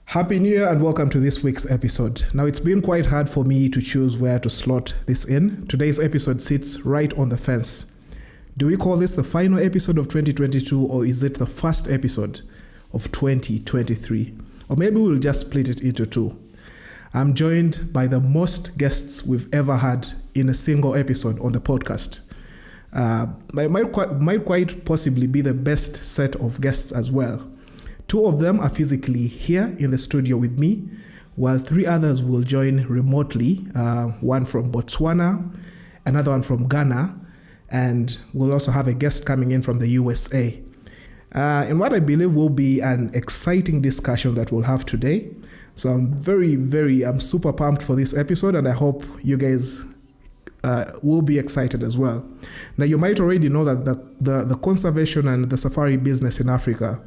Happy New Year and welcome to this week's episode. Now, it's been quite hard for me to choose where to slot this in. Today's episode sits right on the fence. Do we call this the final episode of 2022 or is it the first episode of 2023? Or maybe we'll just split it into two. I'm joined by the most guests we've ever had in a single episode on the podcast. Might quite possibly be the best set of guests as well. Two of them are physically here in the studio with me, while three others will join remotely, one from Botswana, another one from Ghana, and we'll also have a guest coming in from the USA. And what I believe will be an exciting discussion that we'll have today. So I'm super pumped for this episode, and I hope you guys will be excited as well. Now, you might already know that the conservation and the safari business in Africa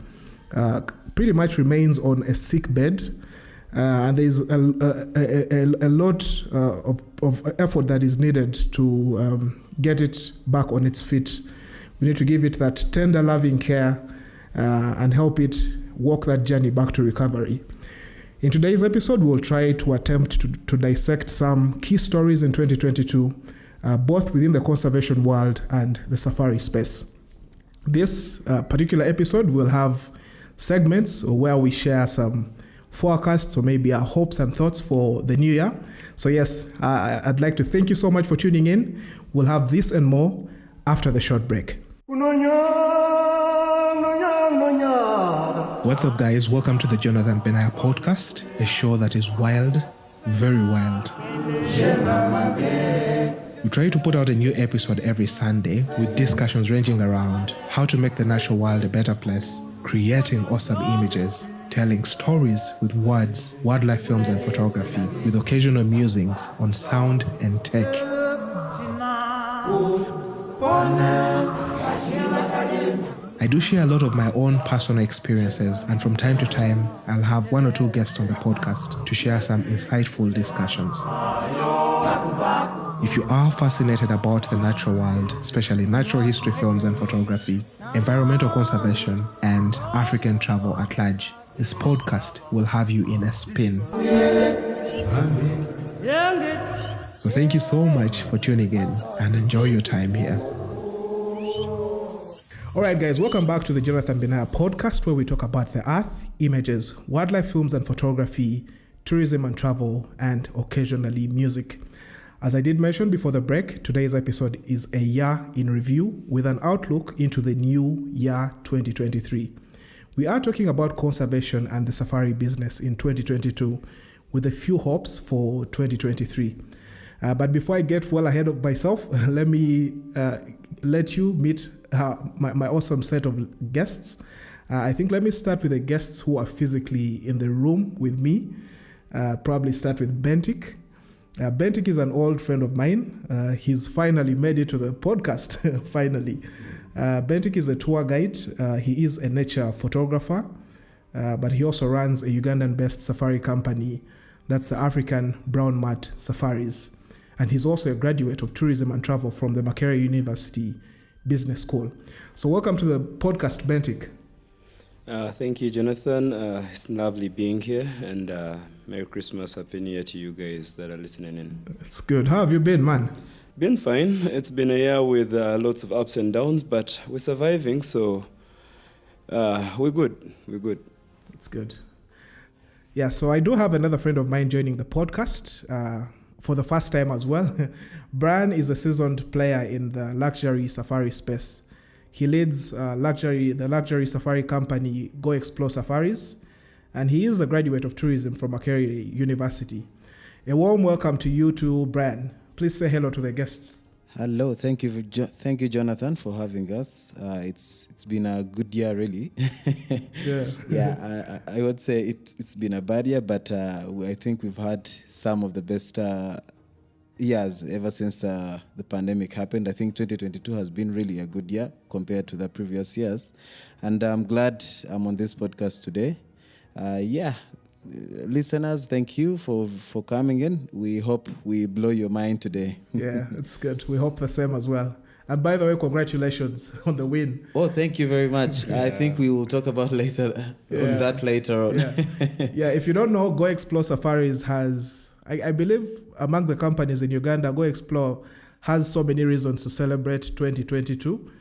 pretty much remains on a sick bed, and there's a lot of effort that is needed to get it back on its feet. We need to give it that tender, loving care and help it walk that journey back to recovery. In today's episode, we'll try to attempt to dissect some key stories in 2022, both within the conservation world and the safari space. This particular episode will have segments where we share some forecasts or maybe our hopes and thoughts for the new year. So yes, I'd like to thank you so much for tuning in. We'll have this and more after the short break. What's up, guys? Welcome to the Jonathan Benaiah Podcast, a show that is wild, very wild. We try to put out a new episode every Sunday with discussions ranging around how to make the natural world a better place, creating awesome images, telling stories with words, wildlife films and photography, with occasional musings on sound and tech. I do share a lot of my own personal experiences, and from time to time, I'll have one or two guests on the podcast to share some insightful discussions. If you are fascinated about the natural world, especially natural history films and photography, environmental conservation, and African travel at large, this podcast will have you in a spin. So thank you so much for tuning in and enjoy your time here. All right, guys, welcome back to the Jonathan Benaiah Podcast, where we talk about the earth, images, wildlife films and photography, tourism and travel, and occasionally music. As I did mention before the break, today's episode is a year in review with an outlook into the new year 2023. We are talking about conservation and the safari business in 2022 with a few hopes for 2023. But before I get well ahead of myself, let me let you meet my awesome set of guests. I think let me start with the guests who are physically in the room with me. Probably start with Bentik. Bentik is an old friend of mine. He's finally made it to the podcast, finally. Bentik is a tour guide. He is a nature photographer, but he also runs a Ugandan-based safari company. That's the African Brown Mat Safaris. And he's also a graduate of tourism and travel from the Makerere University Business School. So welcome to the podcast, Bentik. Thank you, Jonathan. It's lovely being here, and Merry Christmas, Happy New Year to you guys that are listening in. It's good. How have you been, man? Been fine. It's been a year with lots of ups and downs, but we're surviving, so we're good. We're good. It's good. Yeah, so I do have another friend of mine joining the podcast for the first time as well. Brian is a seasoned player in the luxury safari space. He leads the luxury safari company Go Explore Safaris, and he is a graduate of tourism from Makerere University. A warm welcome to you too, Brian. Please say hello to the guests. Hello, thank you, Jonathan, for having us. It's been a good year, really. Yeah, I would say it's been a bad year, but I think we've had some of the best years ever since the pandemic happened. I think 2022 has been really a good year compared to the previous years, and I'm glad I'm on this podcast today. Listeners, thank you for coming in. We hope we blow your mind today. Yeah, it's good. We hope the same as well. And by the way, congratulations on the win. Oh, thank you very much. I think we will talk about on that later on. Yeah, if you don't know, Go Explore Safaris has, I believe, among the companies in Uganda, Go Explore has so many reasons to celebrate 2022.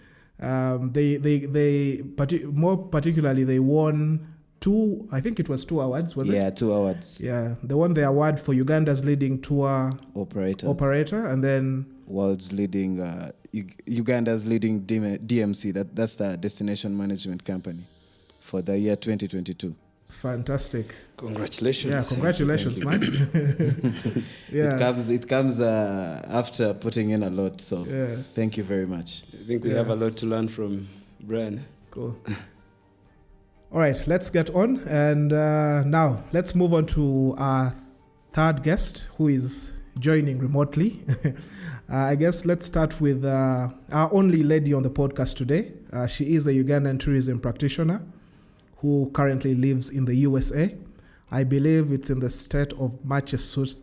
More particularly, they won two awards, was it? Yeah, 2 awards. Yeah, they won the award for Uganda's leading tour operator, and then world's leading, Uganda's leading DMC. That's the destination management company for the year 2022. Fantastic! Congratulations! Yeah, congratulations, man. Yeah, it comes after putting in a lot. So thank you very much. I think we have a lot to learn from Brian. Cool. All right, let's get on, and now let's move on to our third guest, who is joining remotely. I guess let's start with our only lady on the podcast today. She is a Ugandan tourism practitioner who currently lives in the USA. I believe it's in the state of Massachusetts.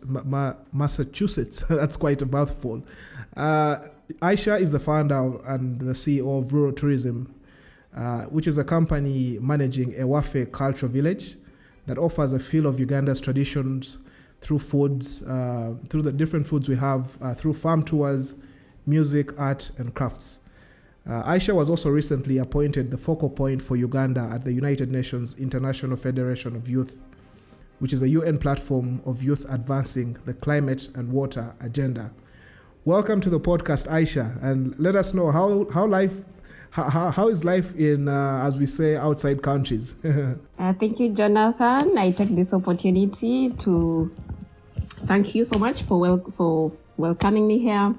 That's quite a mouthful. Aisha is the founder and the CEO of Rural Tourism, which is a company managing Ewaffe Cultural Village that offers a feel of Uganda's traditions through foods, through the different foods we have, through farm tours, music, art, and crafts. Aisha was also recently appointed the focal point for Uganda at the United Nations International Federation of Youth, which is a UN platform of youth advancing the climate and water agenda. Welcome to the podcast, Aisha, and let us know how is life in, as we say, outside countries? Thank you, Jonathan. I take this opportunity to thank you so much for welcoming me here.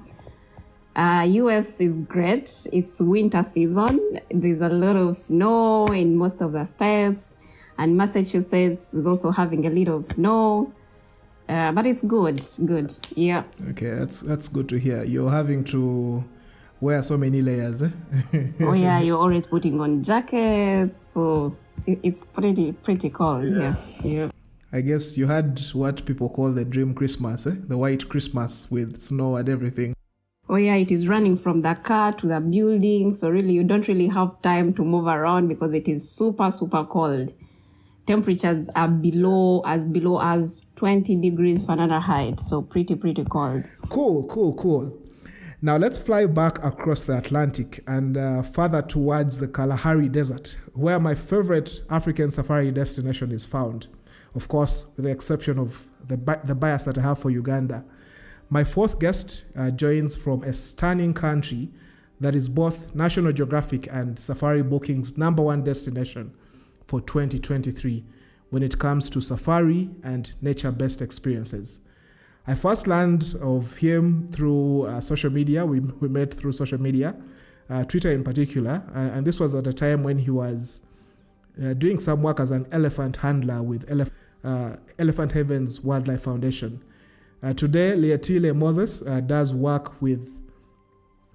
US is great. It's winter season. There's a lot of snow in most of the states, and Massachusetts is also having a little snow. But it's good. Yeah. Okay, that's good to hear. You're having to wear so many layers. Oh yeah, you're always putting on jackets, so it's pretty cold here. Yeah. I guess you had what people call the dream Christmas, the white Christmas with snow and everything. Oh yeah, it is running from the car to the building, so really you don't really have time to move around because it is super cold. Temperatures are below as 20 degrees Fahrenheit, so pretty cold. Cool. Now let's fly back across the Atlantic and further towards the Kalahari Desert, where my favorite African safari destination is found. Of course, with the exception of the bias that I have for Uganda. My fourth guest joins from a stunning country that is both National Geographic and Safari Booking's #1 destination for 2023 when it comes to safari and nature-based experiences. I first learned of him through social media. We met through social media, Twitter in particular, and this was at a time when he was doing some work as an elephant handler with Elephant Heavens Wildlife Foundation. Today, Leatile Moses does work with,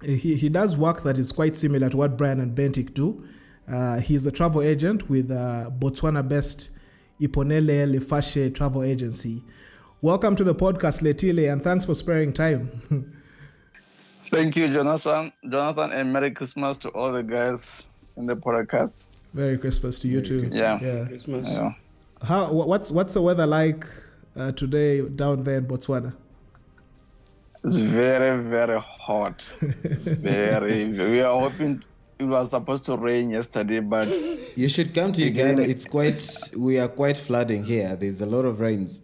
he does work that is quite similar to what Brian and Bentik do. He's a travel agent with Botswana-based Iponele Lefashe Travel Agency. Welcome to the podcast, Leatile, and thanks for sparing time. Thank you, Jonathan, and Merry Christmas to all the guys in the podcast. Merry Christmas to you too. Yeah. Christmas. Yeah. What's the weather like today down there in Botswana? It's very hot. We are hoping it was supposed to rain yesterday, but you should come to Uganda. We are quite flooding here. There's a lot of rains.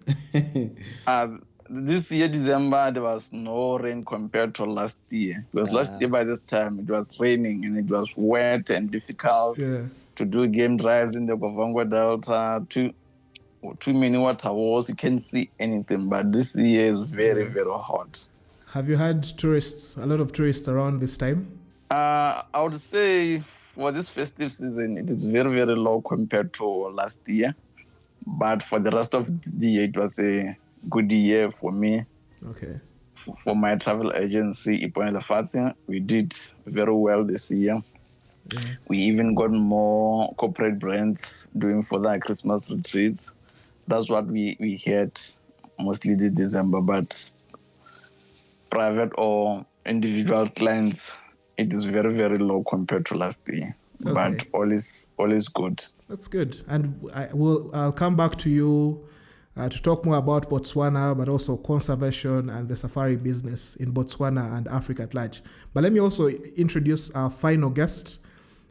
This year, December, there was no rain compared to last year. Because last year by this time, it was raining and it was wet and difficult to do game drives in the Bovongo Delta. Too many water walls, you can't see anything. But this year is very hot. Have you had a lot of tourists around this time? I would say for this festive season, it is very low compared to last year. But for the rest of the year, it was a good year for me. Okay. For my travel agency, Iponele Lefashe, we did very well this year. Yeah. We even got more corporate brands doing for their Christmas retreats. That's what we had mostly this December, but private or individual clients it is very, very low compared to last year. Okay. But all is good. That's good. And I'll come back to you to talk more about Botswana, but also conservation and the safari business in Botswana and Africa at large. But let me also introduce our final guest,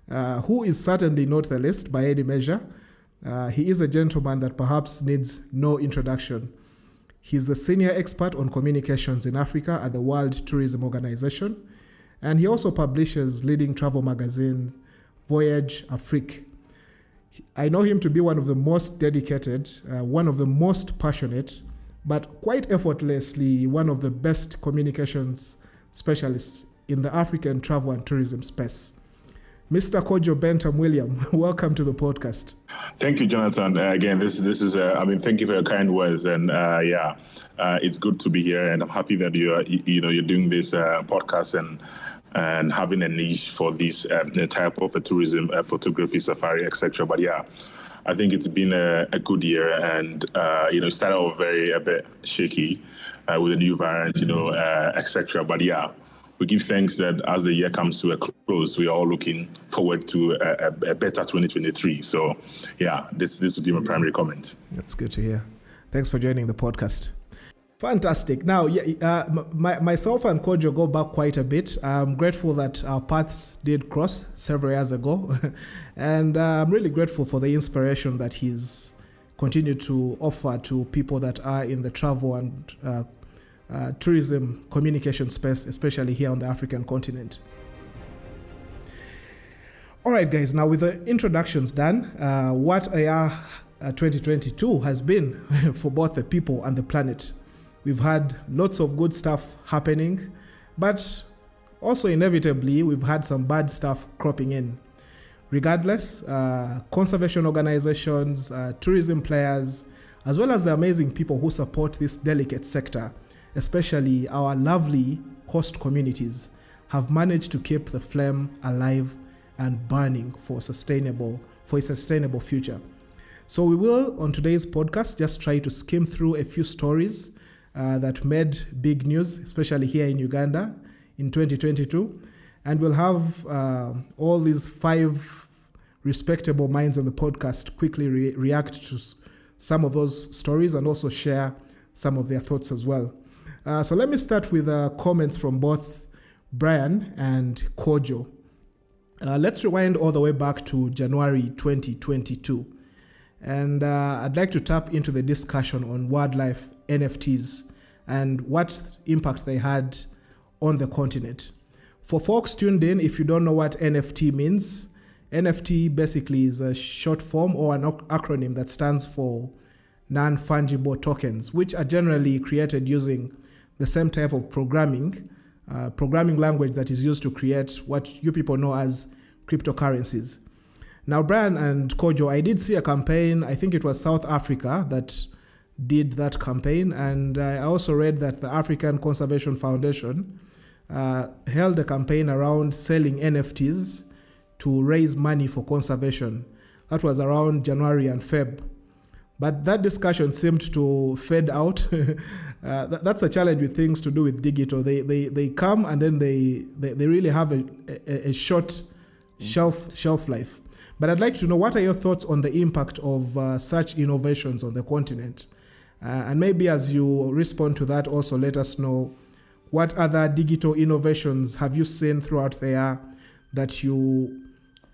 who is certainly not the least by any measure. He is a gentleman that perhaps needs no introduction. He's the senior expert on communications in Africa at the World Tourism Organization, and he also publishes leading travel magazine Voyages Afriq. I know him to be one of the most dedicated, one of the most passionate, but quite effortlessly one of the best communications specialists in the African travel and tourism space. Mr. Kojo Bentum-William, welcome to the podcast. Thank you, Jonathan. Again, this is. Thank you for your kind words, and it's good to be here, and I'm happy that you're doing this podcast and having a niche for this type of a tourism, photography, safari, etc. But yeah, I think it's been a good year, and it started off a bit shaky with the new variant, etc. But yeah, we give thanks that as the year comes to a close, we are all looking forward to a better 2023. So yeah, this would be my primary comment. That's good to hear. Thanks for joining the podcast. Fantastic. Now, myself and Kojo go back quite a bit. I'm grateful that our paths did cross several years ago. And I'm really grateful for the inspiration that he's continued to offer to people that are in the travel and tourism communication space, especially here on the African continent. All right, guys, now with the introductions done, what AR 2022 has been for both the people and the planet. We've had lots of good stuff happening, but also inevitably we've had some bad stuff cropping in. Regardless, conservation organizations, tourism players, as well as the amazing people who support this delicate sector, especially our lovely host communities, have managed to keep the flame alive and burning for a sustainable future. So we will, on today's podcast, just try to skim through a few stories that made big news, especially here in Uganda in 2022. And we'll have all these 5 respectable minds on the podcast quickly react to some of those stories and also share some of their thoughts as well. So let me start with comments from both Brian and Kojo. Let's rewind all the way back to January 2022. And I'd like to tap into the discussion on wildlife NFTs and what impact they had on the continent. For folks tuned in, if you don't know what NFT means, NFT basically is a short form or an acronym that stands for non-fungible tokens, which are generally created using the same type of programming language that is used to create what you people know as cryptocurrencies. Now, Brian and Kojo, I did see a campaign, I think it was South Africa that did that campaign, and I also read that the African Conservation Foundation held a campaign around selling NFTs to raise money for conservation. That was around January and Feb. But that discussion seemed to fade out. That's a challenge with things to do with digital. They come and then they really have a short shelf life. But I'd like to know, what are your thoughts on the impact of such innovations on the continent? And maybe as you respond to that, also let us know what other digital innovations have you seen throughout the year that you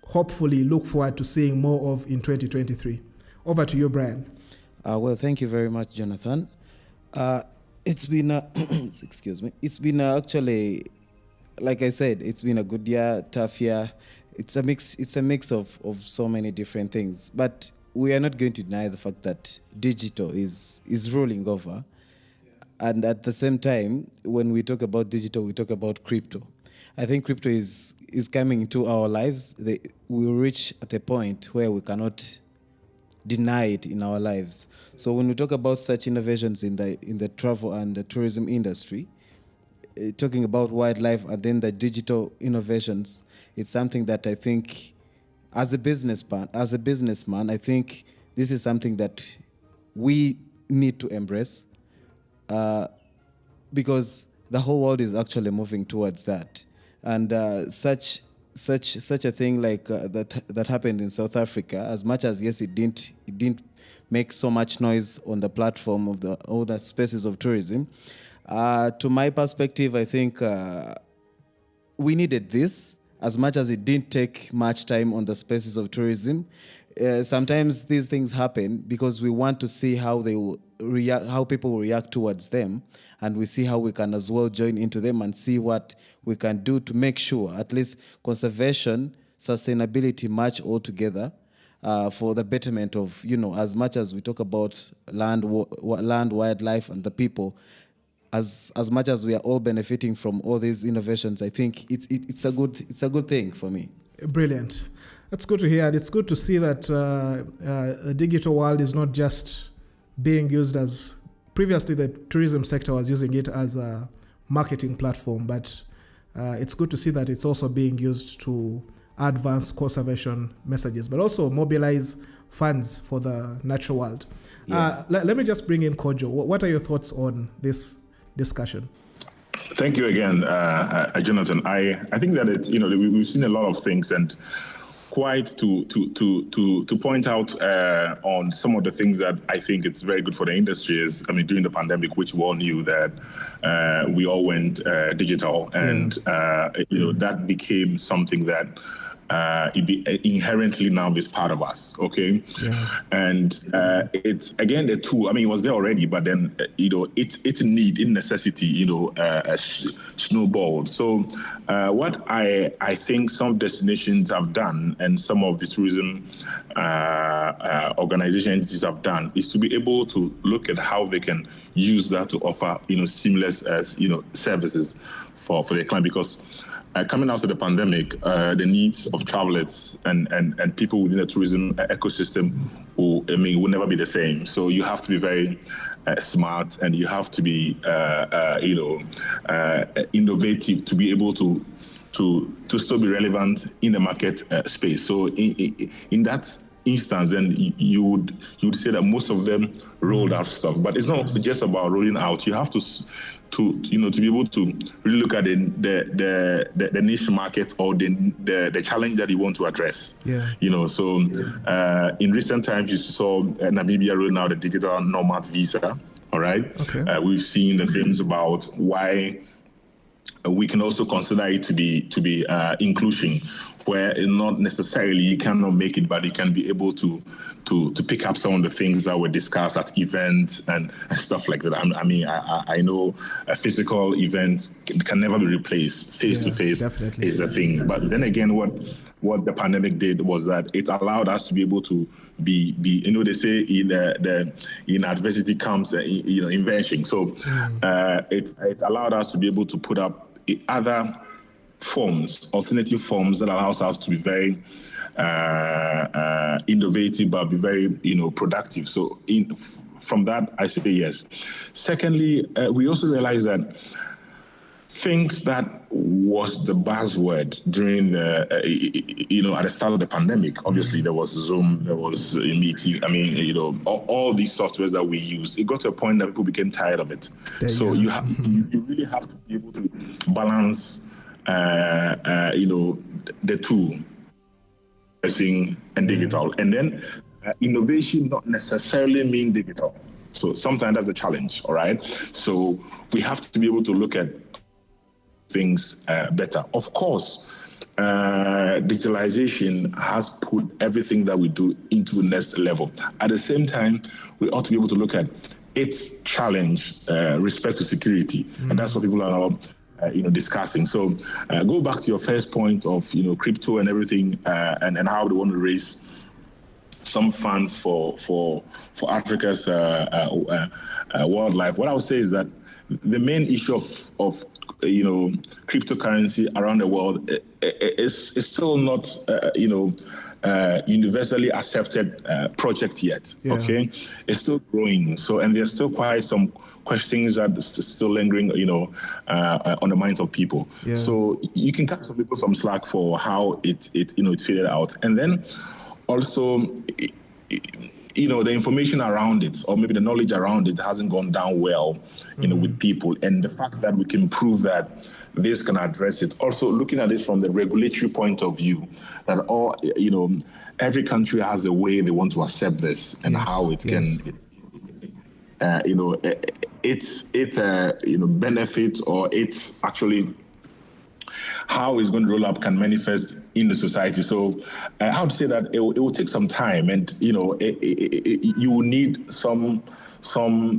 hopefully look forward to seeing more of in 2023. Over to you, Brian. Well, thank you very much, Jonathan. It's been excuse me. It's been actually, like I said, it's been a good year, tough year. It's a mix of so many different things. But we are not going to deny the fact that digital is rolling over. And at the same time, when we talk about digital, we talk about crypto. I think crypto is coming into our lives. We will reach at a point where we cannot deny it in our lives. So when we talk about such innovations in the travel and the tourism industry, talking about wildlife and then the digital innovations, it's something that I think as a businessman, I think this is something that we need to embrace because the whole world is actually moving towards that. And such a thing like that happened in South Africa, as much as yes, it didn't make so much noise on the platform of all the spaces of tourism. To my perspective, I think we needed this, as much as it didn't take much time on the spaces of tourism. Sometimes these things happen because we want to see how they will react, how people will react towards them, and we see how we can as well join into them and see what we can do to make sure at least conservation, sustainability match all together for the betterment of, as much as we talk about land, wildlife, and the people. As much as we are all benefiting from all these innovations, I think it's a good thing for me. Brilliant. That's good to hear. And it's good to see that the digital world is not just being used as, previously the tourism sector was using it as a marketing platform, but it's good to see that it's also being used to advance conservation messages, but also mobilize funds for the natural world. Yeah. Let me just bring in Kojo. What are your thoughts on this discussion? Thank you again, Jonathan. I think that we've seen a lot of things, and quite to point out on some of the things that I think it's very good for the industry is, during the pandemic, which we all knew that we all went digital, and that became something that it inherently now is part of us, okay? Yeah. And it's, again, the tool, it was there already, but then, it's a need, in necessity, snowballed. So what I think some destinations have done, and some of the tourism organization entities have done, is to be able to look at how they can use that to offer, seamless, services for their client, because coming out of the pandemic, the needs of travelers and people within the tourism ecosystem will never be the same. So you have to be very smart, and you have to be, innovative to be able to still be relevant in the market space. So in that instance, then you would say that most of them rolled out stuff, but it's not just about rolling out. You have to be able to really look at the niche market, or the challenge that you want to address. Yeah. In recent times, you saw Namibia rolling out a digital nomad visa. All right. Okay. We've seen the things about why we can also consider it to be inclusion, where it's not necessarily you cannot make it, but you can be able to pick up some of the things that were discussed at events and stuff like that. I know a physical event can never be replaced. Face-to-face is the thing. But then again, what the pandemic did was that it allowed us to be able to be they say in adversity comes invention. So it allowed us to be able to put up other forms, alternative forms that allows us to be very innovative, but be very productive. So from that, I say yes. Secondly, we also realize that things that was the buzzword during the at the start of the pandemic. Obviously, there was Zoom, there was a meeting. All these softwares that we use. It got to a point that people became tired of it. So you really have to be able to balance the two, and digital. And then innovation not necessarily mean digital. So sometimes that's a challenge, all right? So we have to be able to look at things better. Of course, digitalization has put everything that we do into the next level. At the same time, we ought to be able to look at its challenge, respect to security. And that's what people are now discussing. So go back to your first point of crypto and everything, and how they want to raise some funds for Africa's wildlife. What I would say is that the main issue of cryptocurrency around the world is still not universally accepted project yet. Yeah. Okay, it's still growing. So, and there's still quite some questions that are still lingering, on the minds of people. Yeah. So you can cut some people some slack for how it figured out, and then also, the information around it, or maybe the knowledge around it, hasn't gone down well, with people. And the fact that we can prove that this can address it. Also, looking at it from the regulatory point of view, that every country has a way they want to accept this and how it can, benefit, or it's actually how it's going to roll up can manifest in the society. So I would say that it will take some time, and you will need some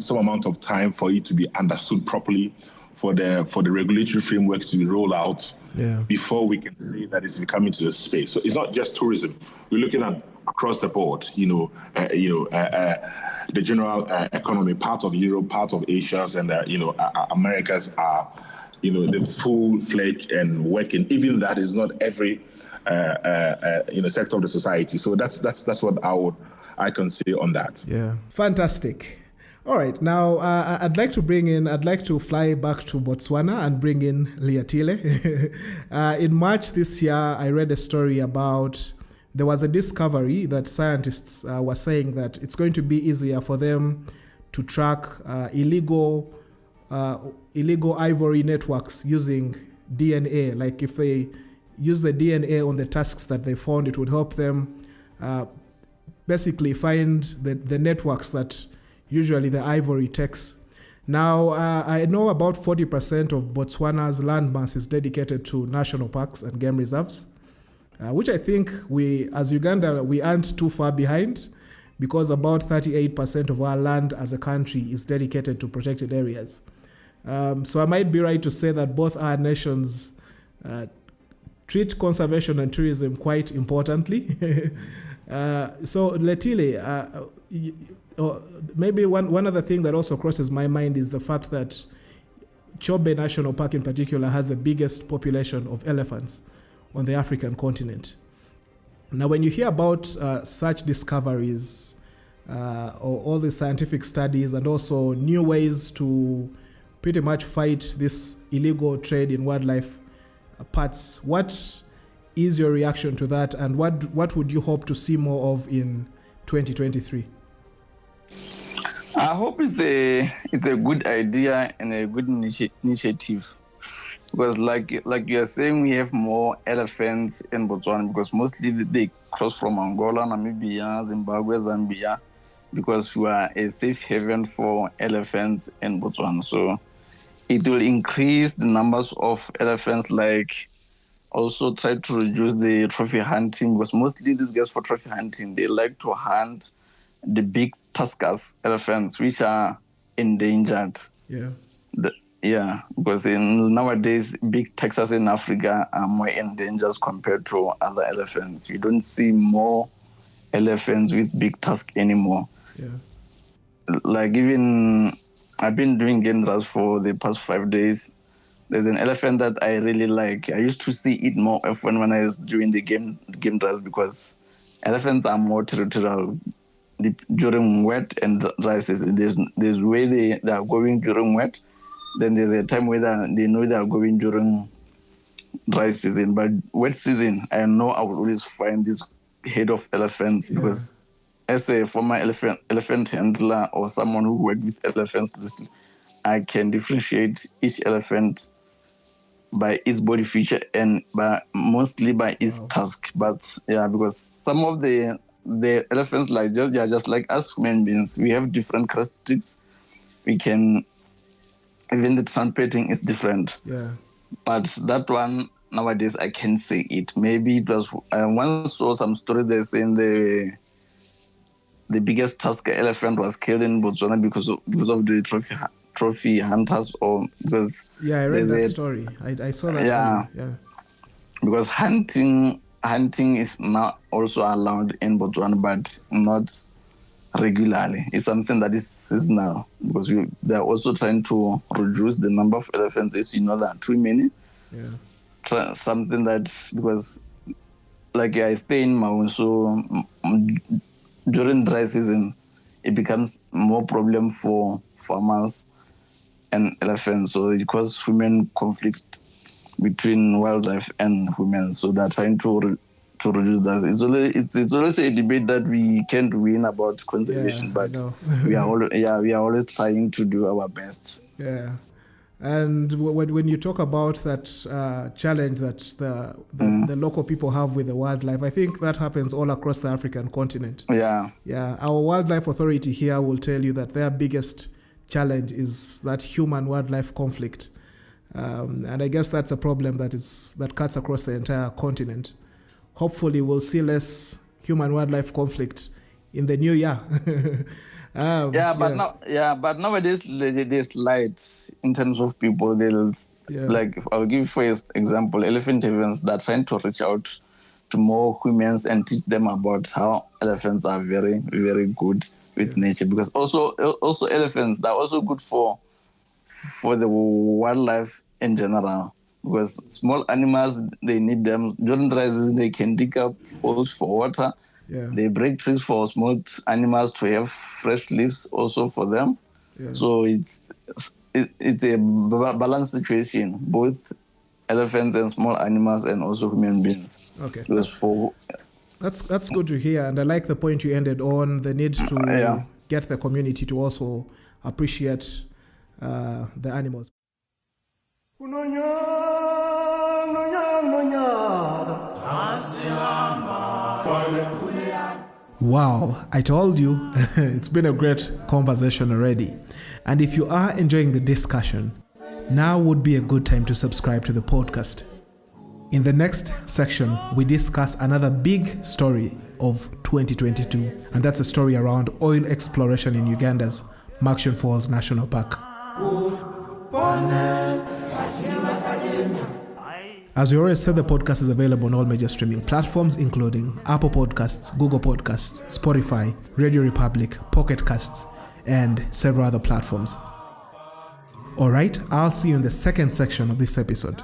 amount of time for it to be understood properly, for the regulatory framework to be rolled out before we can say that it's coming to the space. So it's not just tourism. We're looking at across the board, the general economy, part of Europe, part of Asia, and Americas are the full-fledged and working. Even that is not every sector of the society. So that's what I can say on that. Yeah, fantastic. All right, now I'd like to fly back to Botswana and bring in Leatile. In March this year, I read a story about there was a discovery that scientists were saying that it's going to be easier for them to track illegal ivory networks using DNA. Like if they use the DNA on the tasks that they found, it would help them basically find the networks that usually the ivory takes. Now, I know about 40% of Botswana's landmass is dedicated to national parks and game reserves, which I think as Uganda, we aren't too far behind, because about 38% of our land as a country is dedicated to protected areas. So I might be right to say that both our nations treat conservation and tourism quite importantly. So Leatile, maybe one other thing that also crosses my mind is the fact that Chobe National Park in particular has the biggest population of elephants on the African continent. Now, when you hear about such discoveries, or all the scientific studies, and also new ways to pretty much fight this illegal trade in wildlife parts, what is your reaction to that, and what would you hope to see more of in 2023? I hope it's a good idea and a good initiative, because like you are saying, we have more elephants in Botswana because mostly they cross from Angola, Namibia, Zimbabwe, Zambia, because we are a safe haven for elephants in Botswana. So it will increase the numbers of elephants, like also try to reduce the trophy hunting, because mostly these guys for trophy hunting, they like to hunt the big tuskers elephants, which are endangered. Because nowadays, big tuskers in Africa are more endangered compared to other elephants. You don't see more elephants with big tusks anymore. Like even, I've been doing game drives for the past 5 days. There's an elephant that I really like. I used to see it more often when I was doing the game drives, because elephants are more territorial during wet and dry season. There's where they are going during wet. Then there's a time where they know they are going during dry season. But wet season, I know I will always find this head of elephants, because as a former elephant handler or someone who worked with elephants, I can differentiate each elephant by its body feature and mostly by its tusk. But because some of the elephants they are just like us human beings. We have different characteristics. Even the trumpeting is different. But that one, nowadays, I can say it. Maybe it was, I once saw some stories they're saying the biggest tusker elephant was killed in Botswana because of the trophy hunters, or because I read that story. I saw that. Because hunting is now also allowed in Botswana, but not regularly. It's something that is seasonal, because they're also trying to reduce the number of elephants. As you know, there are too many. Something that, because like I stay in Maun, so during dry season, it becomes more problem for farmers and elephants. So it causes human conflict between wildlife and humans. So they're trying to to reduce that. It's always a debate that we can't win about conservation, but we are always trying to do our best. Yeah. And when you talk about that challenge that the local people have with the wildlife, I think that happens all across the African continent. Yeah. Yeah. Our wildlife authority here will tell you that their biggest challenge is that human-wildlife conflict. And I guess that's a problem that cuts across the entire continent. Hopefully we'll see less human-wildlife conflict in the new year. But nowadays there's light in terms of people. Like, I'll give for example, elephant havens that are trying to reach out to more humans and teach them about how elephants are very, very good with nature. Because also elephants, they're also good for the wildlife in general. Because small animals, they need them. During dry season, they can dig up holes for water. Yeah. They break trees for small animals to have fresh leaves also for them. Yeah. So it's a balanced situation, both elephants and small animals and also human beings. Okay. That's good to hear. And I like the point you ended on, the need to get the community to also appreciate the animals. Wow, I told you, it's been a great conversation already. And if you are enjoying the discussion, now would be a good time to subscribe to the podcast. In the next section, we discuss another big story of 2022, and that's a story around oil exploration in Uganda's Murchison Falls National Park. As we already said, the podcast is available on all major streaming platforms, including Apple Podcasts, Google Podcasts, Spotify, Radio Republic, Pocket Casts, and several other platforms. All right, I'll see you in the second section of this episode.